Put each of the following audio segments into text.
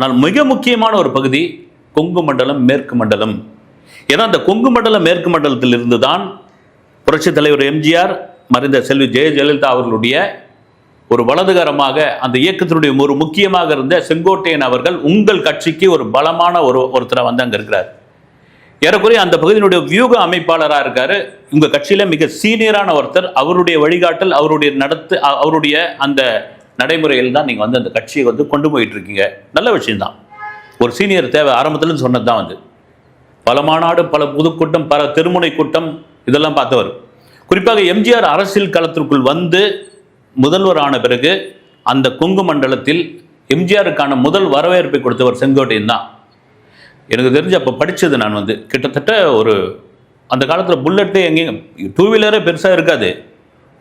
ஆனால் மிக முக்கியமான ஒரு பகுதி கொங்கு மண்டலம், மேற்கு மண்டலம். ஏன்னா அந்த கொங்கு மண்டலம், மேற்கு மண்டலத்தில் இருந்து தான் புரட்சித் தலைவர் எம்ஜிஆர், மறைந்த செல்வி ஜெயலலிதா அவர்களுடைய ஒரு வலதுகரமாக அந்த இயக்கத்தினுடைய ஒரு முக்கியமாக இருந்த செங்கோட்டையன் அவர்கள் உங்கள் கட்சிக்கு ஒரு பலமான ஒருத்தரை வந்து அங்கே இருக்கிறார். ஏறக்குறைய அந்த பகுதியினுடைய வியூக அமைப்பாளராக இருக்காரு. உங்கள் கட்சியில மிக சீனியரான ஒருத்தர். அவருடைய வழிகாட்டல், அவருடைய அந்த நடைமுறையில் தான் நீங்கள் வந்து அந்த கட்சியை வந்து கொண்டு போயிட்டு இருக்கீங்க. நல்ல விஷயம்தான். ஒரு சீனியர் தேவை. ஆரம்பத்தில் சொன்னது தான் வந்து பல மாநாடு, பல பொதுக்கூட்டம், பல தெருமுனை கூட்டம் இதெல்லாம் பார்த்தவர். குறிப்பாக எம்ஜிஆர் அரசியல் களத்திற்குள் வந்து முதல்வர் ஆன பிறகு அந்த கொங்கு மண்டலத்தில் எம்ஜிஆருக்கான முதல் வரவேற்பை கொடுத்தவர் செங்கோட்டையன் தான். எனக்கு தெரிஞ்சு அப்போ படித்தது நான் வந்து கிட்டத்தட்ட ஒரு அந்த காலத்தில் புல்லட்டு எங்கேயும் டூ வீலரே பெருசாக இருக்காது.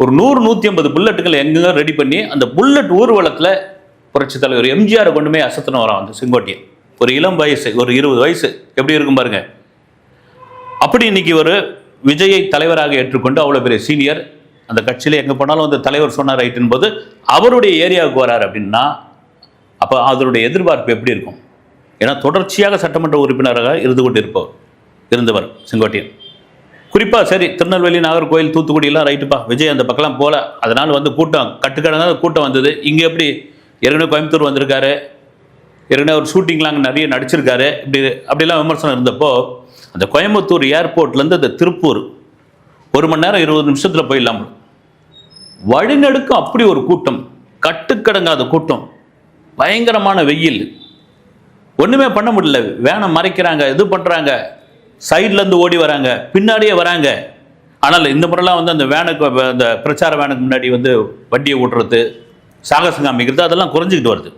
ஒரு 100-150 புல்லட்டுகள் எங்கெங்க ரெடி பண்ணி அந்த புல்லட் ஊர்வலத்தில் புரட்சி தலைவர் எம்ஜிஆரை கொண்டு போய் அசத்தன வரான் வந்து செங்கோட்டையன். ஒரு இளம் வயசு, ஒரு 20 வயசு எப்படி இருக்கும் பாருங்க. அப்படி இன்னைக்கு ஒரு விஜயை தலைவராக ஏற்றுக்கொண்டு அவ்வளோ பெரிய சீனியர் அந்த கட்சியில் எங்கே போனாலும் வந்து தலைவர் சொன்னார் ரைட்டின் போது அவருடைய ஏரியாவுக்கு வரார் அப்படின்னா அப்போ அதனுடைய எதிர்பார்ப்பு எப்படி இருக்கும்? ஏன்னா தொடர்ச்சியாக சட்டமன்ற உறுப்பினராக இருந்தவர் செங்கோட்டையன். குறிப்பாக சரி திருநெல்வேலி, நாகர்கோவில், தூத்துக்குடியெல்லாம் ரைட்டுப்பா, விஜய் அந்த பக்கம்லாம் போகல, அதனால் வந்து கூட்டம் கட்டுக்கடங்காத கூட்டம் வந்தது. இங்கே எப்படி ஏற்கனவே கோயம்புத்தூர் வந்திருக்காரு, ஏற்கனவே ஒரு ஷூட்டிங்லாம் அங்கே நிறைய நடிச்சிருக்காரு, அப்படிலாம் விமர்சனம் இருந்தப்போ அந்த கோயம்புத்தூர் ஏர்போர்ட்லேருந்து அந்த திருப்பூர் 1 மணி நேரம் 20 நிமிஷத்தில் போயிடலாம். வழிநடுக்கம் அப்படி ஒரு கூட்டம், கட்டுக்கடங்காத கூட்டம், பயங்கரமான வெயில், ஒன்றுமே பண்ண முடியல. வேனை மறைக்கிறாங்க, இது பண்ணுறாங்க, சைட்லேருந்து ஓடி வராங்க, பின்னாடியே வராங்க. ஆனால் இந்த முறைலாம் வந்து அந்த வேனுக்கு, அந்த பிரச்சார வேனுக்கு முன்னாடி வந்து வண்டியை ஓட்டுறது, சாகசம் காமிக்கிறது அதெல்லாம் குறைஞ்சிக்கிட்டு வருது.